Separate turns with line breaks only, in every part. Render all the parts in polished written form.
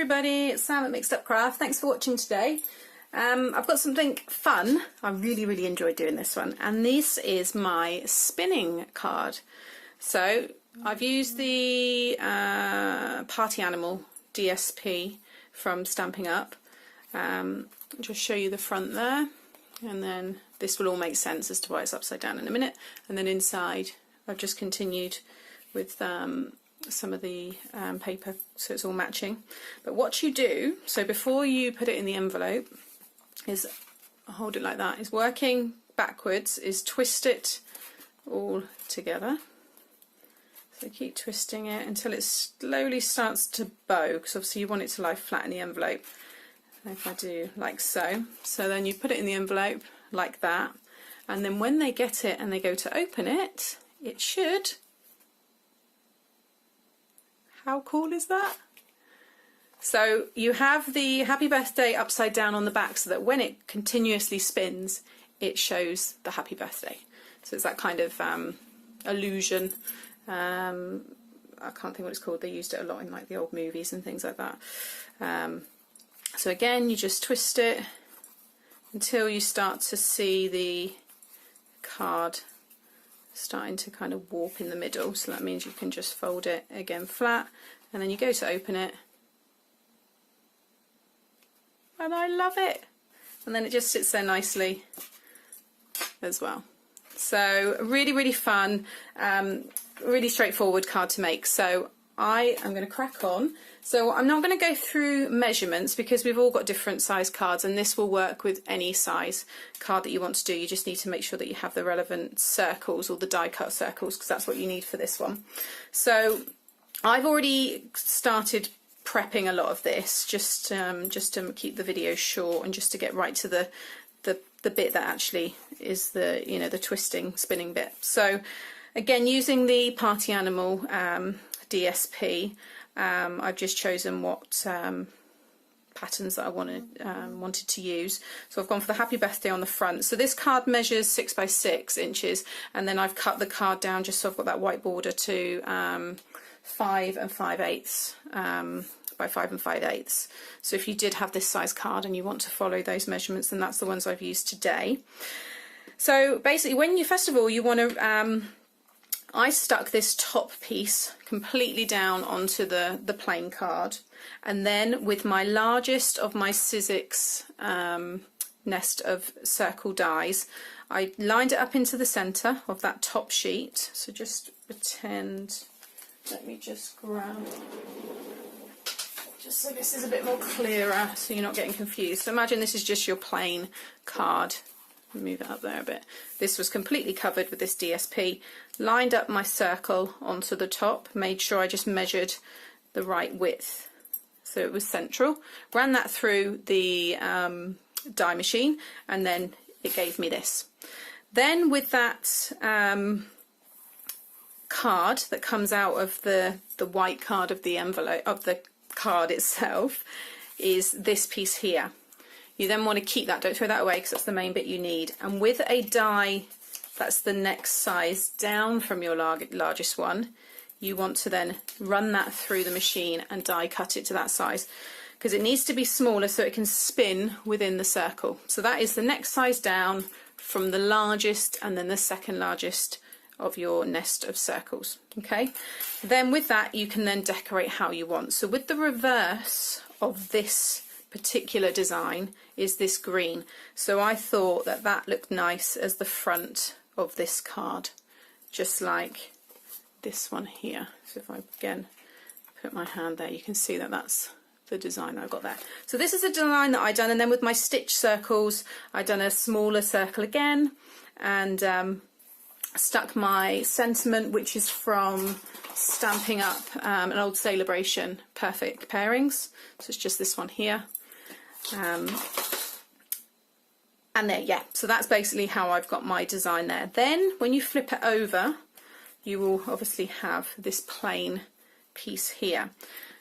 everybody, it's Sam at Mixed Up Craft. Thanks for watching today. I've got something fun. I really enjoyed doing this one, and this is my spinning card. So I've used the Party Animal DSP from Stampin' Up. I'll just show you the front there, and then this will all make sense as to why it's upside down in a minute. And then inside I've just continued with some of the paper, so it's all matching. But what you do, so before you put it in the envelope, is hold it like that, is working backwards, is twist it all together. So keep twisting it until it slowly starts to bow, because obviously you want it to lie flat in the envelope. And if I do like so, so then you put it in the envelope like that, and then when they get it and they go to open it, it should. How cool is that? So you have the happy birthday upside down on the back, so that when it continuously spins, it shows the happy birthday. So it's that kind of illusion. I can't think what it's called. They used it a lot in like the old movies and things like that. So again, you just twist it until you start to see the card starting to kind of warp in the middle. So that means you can just fold it again flat, and then you go to open it, and I love it. And then it just sits there nicely as well. So really fun, really straightforward card to make. So I am going to crack on. So I'm not going to go through measurements because we've all got different size cards, and this will work with any size card that you want to do. You just need to make sure that you have the relevant circles, or the die cut circles, because that's what you need for this one. So I've already started prepping a lot of this just to keep the video short, and just to get right to the bit that actually is the, you know, the twisting, spinning bit. So again, using the Party Animal DSP, I've just chosen what patterns that I wanted to use. So I've gone for the happy birthday on the front. So this card measures 6 by 6 inches, and then I've cut the card down just so I've got that white border to 5 5/8 by 5 5/8. So if you did have this size card and you want to follow those measurements, then that's the ones I've used today. So basically, when you first of all you want to I stuck this top piece completely down onto the plain card, and then with my largest of my Sizzix nest of circle dies, I lined it up into the centre of that top sheet. So just pretend, let me just grab, just so this is a bit more clearer so you're not getting confused. So imagine this is just your plain card. Move it up there a bit. This was completely covered with this DSP. Lined up my circle onto the top, made sure I just measured the right width so it was central, ran that through the die machine, and then it gave me this. Then with that card that comes out of the white card of the envelope, of the card itself, is this piece here. You then want to keep that, don't throw that away, because that's the main bit you need. And with a die that's the next size down from your largest one, you want to then run that through the machine and die cut it to that size, because it needs to be smaller so it can spin within the circle. So that is the next size down from the largest and then the second largest of your nest of circles. Okay, then with that you can then decorate how you want. So with the reverse of this particular design is this green, so I thought that that looked nice as the front of this card, just like this one here. So if I again put my hand there, you can see that that's the design I got there. So this is a design that I done, and then with my stitch circles I done a smaller circle again, and stuck my sentiment, which is from Stampin' Up, an old Celebration Perfect Pairings. So it's just this one here. And there, yeah, so that's basically how I've got my design there. Then when you flip it over, you will obviously have this plain piece here.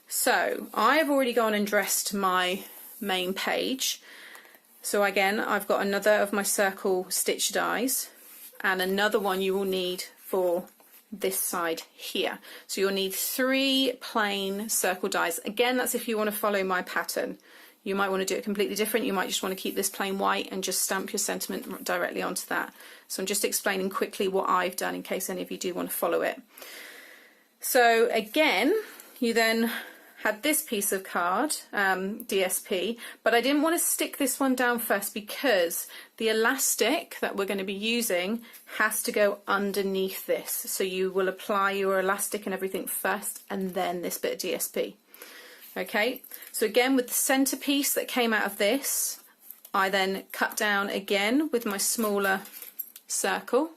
So I've already gone and dressed my main page. So again, I've got another of my circle stitch dies, and another one you will need for this side here. So you'll need 3 plain circle dies. Again, that's if you want to follow my pattern. You might want to do it completely different. You might just want to keep this plain white and just stamp your sentiment directly onto that. So I'm just explaining quickly what I've done in case any of you do want to follow it. So again, you then had this piece of card, DSP, but I didn't want to stick this one down first because the elastic that we're going to be using has to go underneath this. So you will apply your elastic and everything first and then this bit of DSP. Okay, so again with the centerpiece that came out of this, I then cut down again with my smaller circle.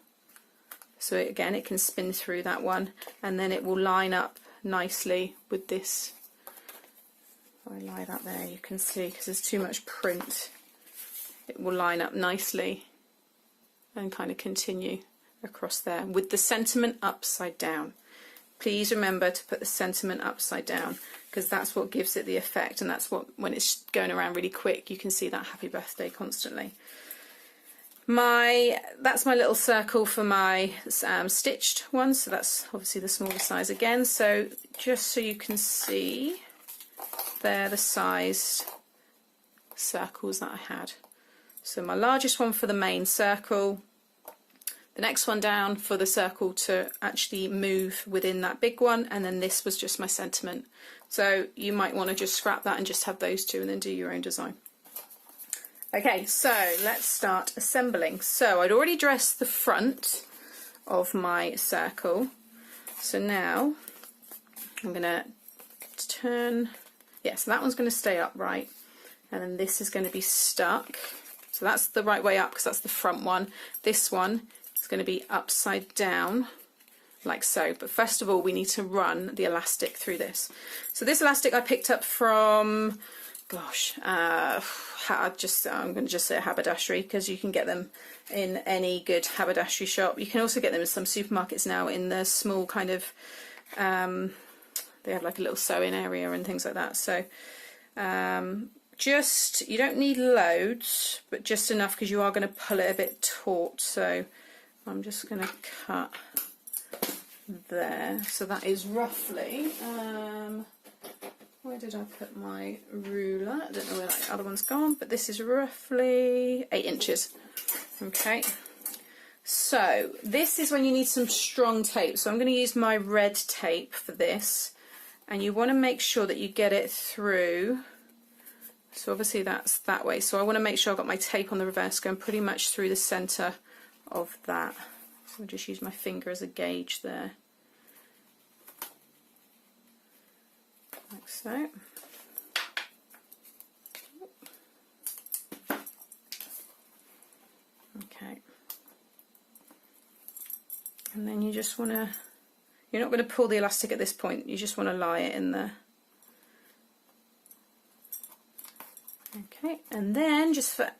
So again, it can spin through that one and then it will line up nicely with this. If I lie that there, you can see, because there's too much print, it will line up nicely and kind of continue across there with the sentiment upside down. Please remember to put the sentiment upside down because that's what gives it the effect, and that's what, when it's going around really quick, you can see that happy birthday constantly. That's my little circle for my stitched one, so that's obviously the smaller size again. So just so you can see, they're the sized circles that I had. So my largest one for the main circle, the next one down for the circle to actually move within that big one, and then this was just my sentiment. So you might want to just scrap that and just have those two and then do your own design. Okay, so let's start assembling. So I'd already dressed the front of my circle. So now I'm going to turn, so that one's going to stay upright, and then this is going to be stuck. So that's the right way up because that's the front one. This one is going to be upside down like so. But first of all, we need to run the elastic through this. So this elastic I picked up from, I'm going to just say a haberdashery because you can get them in any good haberdashery shop. You can also get them in some supermarkets now in the small kind of, they have like a little sewing area and things like that. So you don't need loads, but just enough because you are going to pull it a bit taut. So I'm just going to cut there. So that is roughly, where did I put my ruler? I don't know where that other one's gone, but this is roughly 8 inches. Okay. So this is when you need some strong tape. So I'm going to use my red tape for this. And you want to make sure that you get it through. So obviously that's that way. So I want to make sure I've got my tape on the reverse going pretty much through the centre of that. So I'll just use my finger as a gauge there. Like so. Okay. And then you just want to, you're not going to pull the elastic at this point, you just want to lie it in there. Okay, and then just for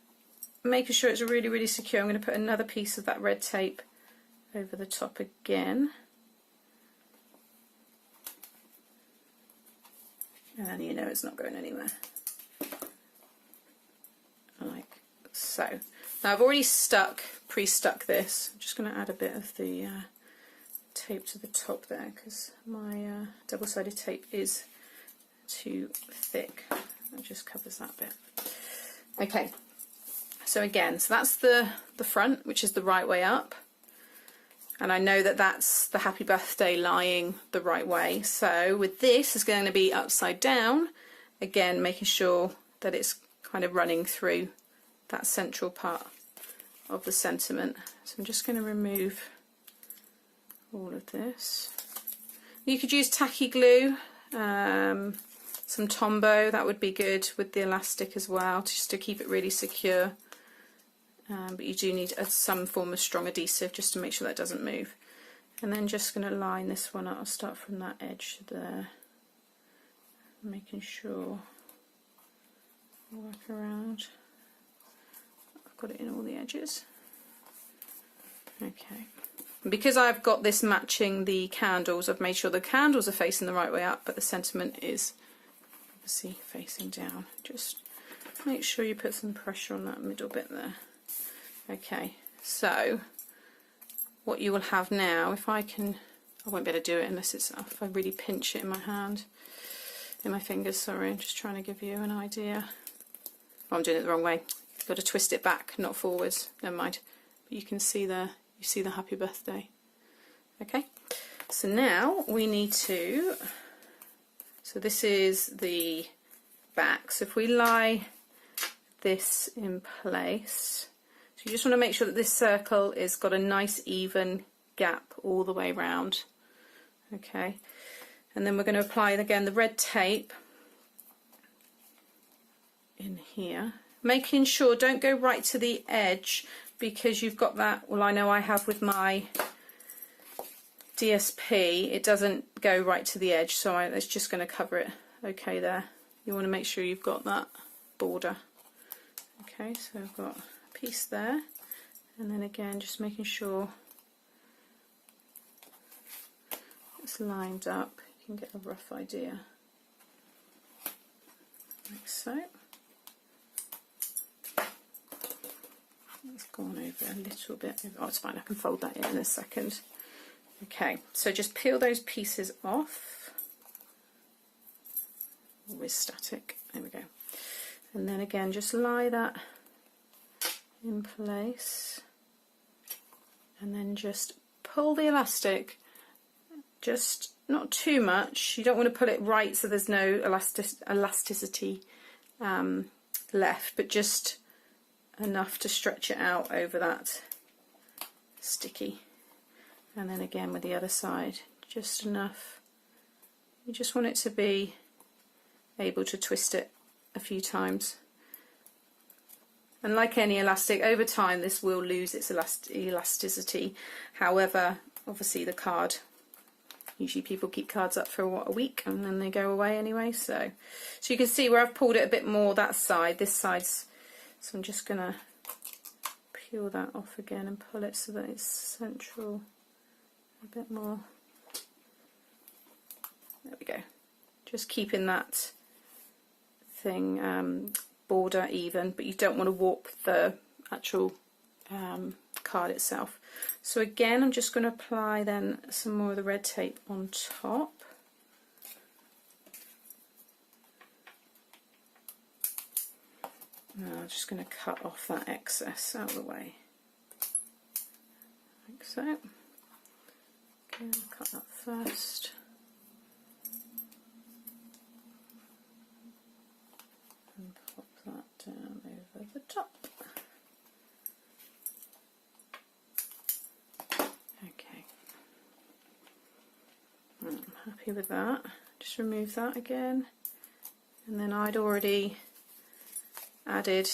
making sure it's really, really secure, I'm going to put another piece of that red tape over the top again. And you know it's not going anywhere. Like so. Now I've already pre-stuck this. I'm just going to add a bit of the tape to the top there because my double-sided tape is too thick. That just covers that bit. Okay, so again, so that's the front, which is the right way up. And I know that that's the happy birthday lying the right way. So with this, it's going to be upside down. Again, making sure that it's kind of running through that central part of the sentiment. So I'm just going to remove all of this. You could use tacky glue, some Tombow, that would be good with the elastic as well, just to keep it really secure. But you do need some form of strong adhesive just to make sure that doesn't move. And then just going to line this one up. I'll start from that edge there, making sure I work around. I've got it in all the edges. Okay. And because I've got this matching the candles, I've made sure the candles are facing the right way up, but the sentiment is obviously facing down. Just make sure you put some pressure on that middle bit there. Okay, so what you will have now, if I can I won't be able to do it unless it's, if I really pinch it in my hand, in my fingers, sorry. I'm just trying to give you an idea. Oh, I'm doing it the wrong way. You've got to twist it back, not forwards. Never mind. But you can see the, you see the happy birthday. Okay, so now we need to, so this is the back. So if we lie this in place, so you just want to make sure that this circle is got a nice even gap all the way around. Okay, and then we're going to apply again the red tape in here, making sure don't go right to the edge, because you've got that, well, I know I have with my DSP, it doesn't go right to the edge, so it's just going to cover it. Okay, there, you want to make sure you've got that border. Okay, so I've got a piece there, and then again just making sure it's lined up. You can get a rough idea, like so. It's gone over a little bit. Oh, it's fine, I can fold that in a second. Okay, so just peel those pieces off. Always static. There we go. And then again, just lie that in place, and then just pull the elastic, just not too much. You don't want to pull it right so there's no elasticity left, but just enough to stretch it out over that sticky. And then again with the other side, just enough. You just want it to be able to twist it a few times. And like any elastic, over time this will lose its elasticity. However, obviously the card, usually people keep cards up for what, a week, and then they go away anyway. So you can see where I've pulled it a bit more that side, this side's, so I'm just gonna peel that off again and pull it so that it's central a bit more. There we go. Just keeping that thing border even, but you don't want to warp the actual card itself. So again, I'm just going to apply then some more of the red tape on top. Now I'm just going to cut off that excess out of the way, like so. Okay, I'll cut that first. And pop that down over the top. Okay, I'm happy with that. Just remove that again, and then I'd already added,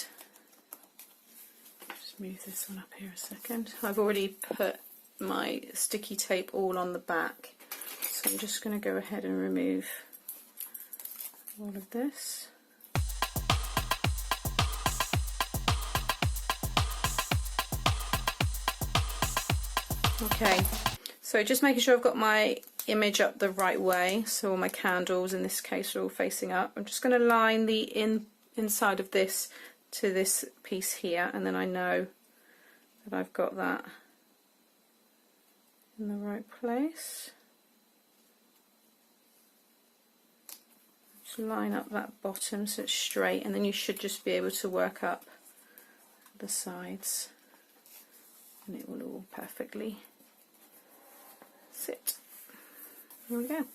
just move this one up here a second, I've already put my sticky tape all on the back, so I'm just going to go ahead and remove all of this. Okay, so just making sure I've got my image up the right way, so all my candles in this case are all facing up. I'm just going to line the inside of this to this piece here, and then I know that I've got that in the right place. Just line up that bottom so it's straight, and then you should just be able to work up the sides and it will all perfectly sit. There we go.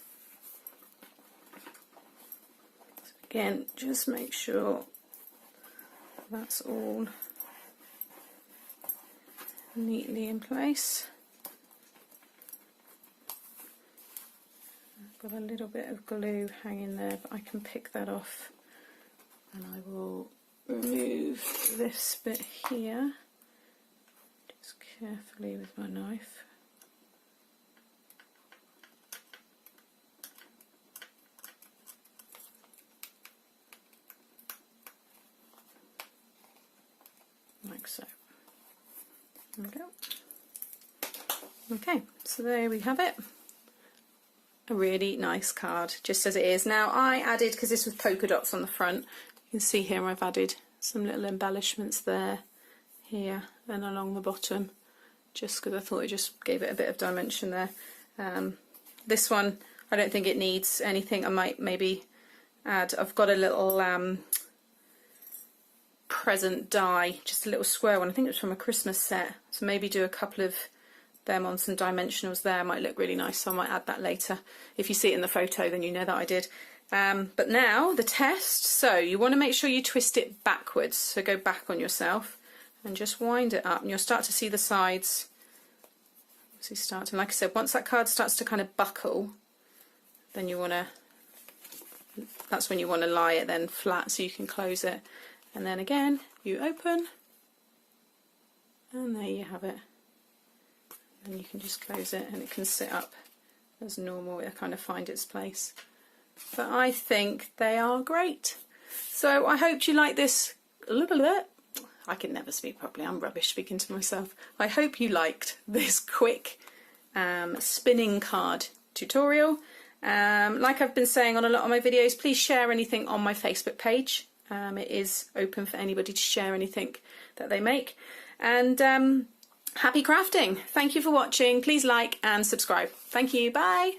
So again, just make sure that's all neatly in place. I've got a little bit of glue hanging there, but I can pick that off, and I will remove this bit here just carefully with my knife. Like so. There we go. Okay, so there we have it. A really nice card, just as it is. Now I added, because this was polka dots on the front, you can see here I've added some little embellishments there, here, and along the bottom, just because I thought it just gave it a bit of dimension there. This one, I don't think it needs anything. I might maybe add, I've got a little present die, just a little square one. I think it was from a Christmas set. So maybe do a couple of them on some dimensionals there. Might look really nice, so I might add that later. If you see it in the photo, then you know that I did. But now the test. So you want to make sure you twist it backwards. So go back on yourself and just wind it up, and you'll start to see the sides. So start, and like I said, once that card starts to kind of buckle, then you want to, that's when you want to lie it then flat so you can close it. And then again, you open, and there you have it. And you can just close it, and it can sit up as normal. It'll kind of find its place. But I think they are great. So I hope you like this a little bit. I can never speak properly, I'm rubbish speaking to myself. I hope you liked this quick spinning card tutorial. Like I've been saying on a lot of my videos, please share anything on my Facebook page. It is open for anybody to share anything that they make. And happy crafting. Thank you for watching. Please like and subscribe. Thank you. Bye.